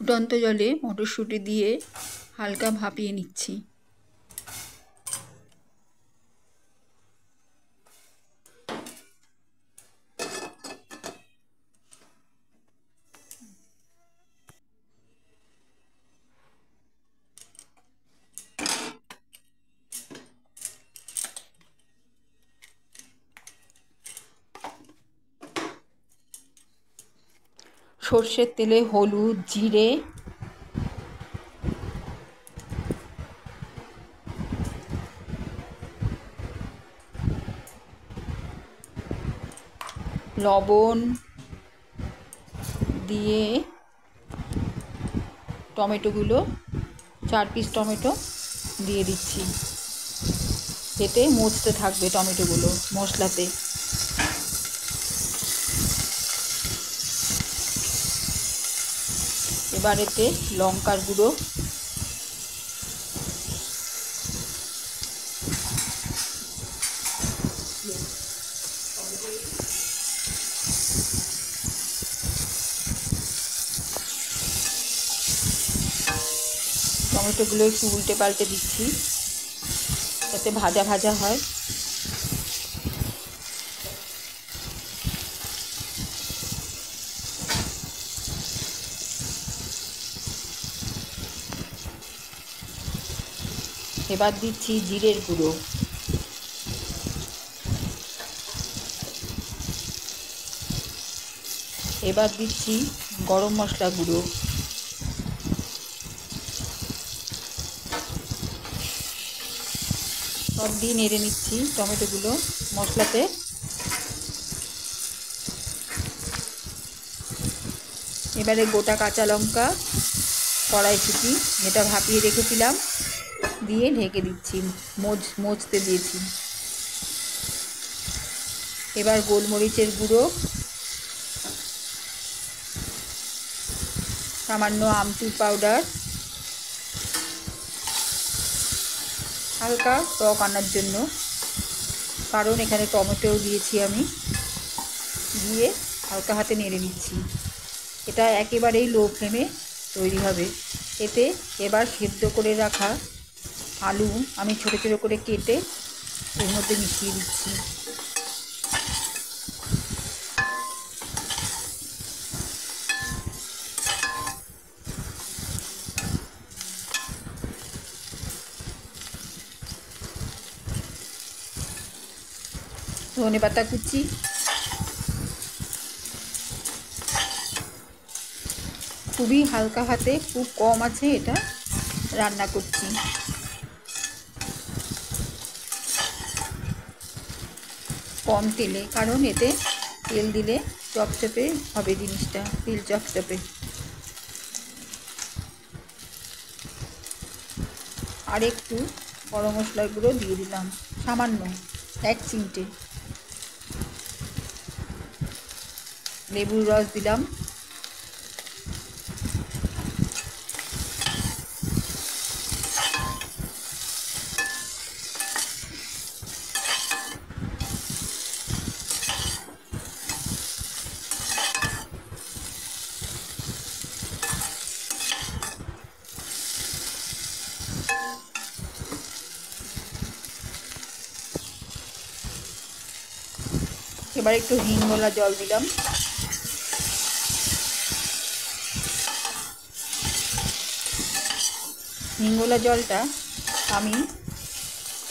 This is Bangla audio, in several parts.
ফুটন্ত জলে মটরশুঁটি দিয়ে হালকা ভাপিয়ে নিচ্ছি। সর্ষের তেলে হলুদ, জিরে, লবণ দিয়ে টমেটোগুলো 4 পিস টমেটো দিয়ে দিচ্ছি। এতে মজতে থাকবে টমেটোগুলো মশলাতে। এবার এতে লঙ্কার গুঁড়ো, টমেটোগুলো একটু উল্টে পাল্টে দিচ্ছি যাতে ভাজা ভাজা হয়। এবার দিচ্ছি জিরের গুঁড়ো, এবার দিচ্ছি গরম মশলা গুঁড়ো, সব দিয়ে নেড়ে নিচ্ছি টমেটোগুলো মশলাতে। এবারে গোটা কাঁচা লঙ্কা, কড়াইশুঁটি যেটা ভাপিয়ে রেখেছিলাম দিয়ে ঢেকে দিচ্ছি, মজতে দিয়েছি। এবার গোলমরিচের গুঁড়ো, সামান্য আমচুর পাউডার, হালকা টক আনার জন্য, কারণ এখানে টমেটোও দিয়েছি আমি, দিয়ে হালকা হাতে নেড়ে নিচ্ছি। এটা একেবারেই লো ফ্লেমে তৈরি হবে। এতে এবার সেদ্ধ করে রাখা আলু আমি ছোটো ছোটো করে কেটে এর মধ্যে মিশিয়ে দিচ্ছি। ধনেপাতা কুচি, খুবই হালকা হাতে, খুব কম আছে এটা রান্না করছি। কম তেলে, কারণ এতে তেল দিলে চপচপে হবে জিনিসটা, তেল চপচপে। আর একটু গরম মশলার গুঁড়ো দিয়ে দিলাম, সামান্য 1 চিমটে। লেবুর রস দিলাম, এবার একটু হিংগোলা জল দিলাম। হিংগোলা জলটা আমি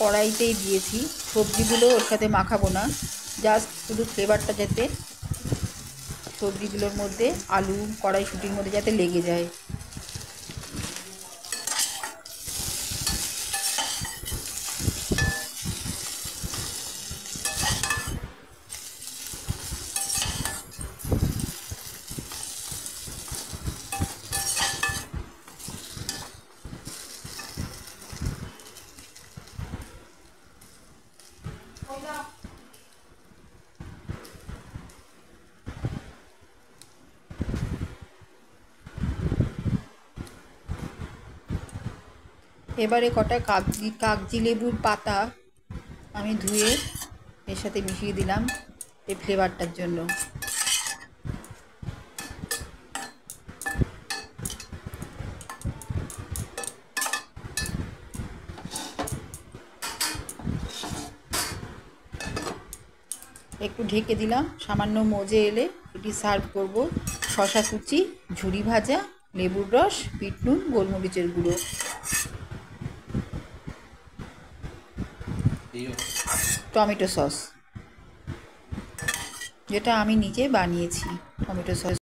কড়াইতেই দিয়েছি, সবজিগুলো ওর সাথে মাখাবো না, জাস্ট শুধু ফ্লেভারটা যাতে সবজিগুলোর মধ্যে, আলু কড়াইশুঁটির মধ্যে যাতে লেগে যায়। এবারে কটা কাগজি লেবুর পাতা আমি ধুয়ে এর সাথে মিশিয়ে দিলাম এই ফ্লেভারটার জন্য। একটু ঢেকে দিলাম, সামান্য মজে এলে এটি সার্ভ করব। শশা কুচি, ঝুরি ভাজা, লেবুর রস, বিট নুন, গোলমরিচের গুঁড়ো, টমেটো সস, যেটা আমি নিজে বানিয়েছি। Tomato sauce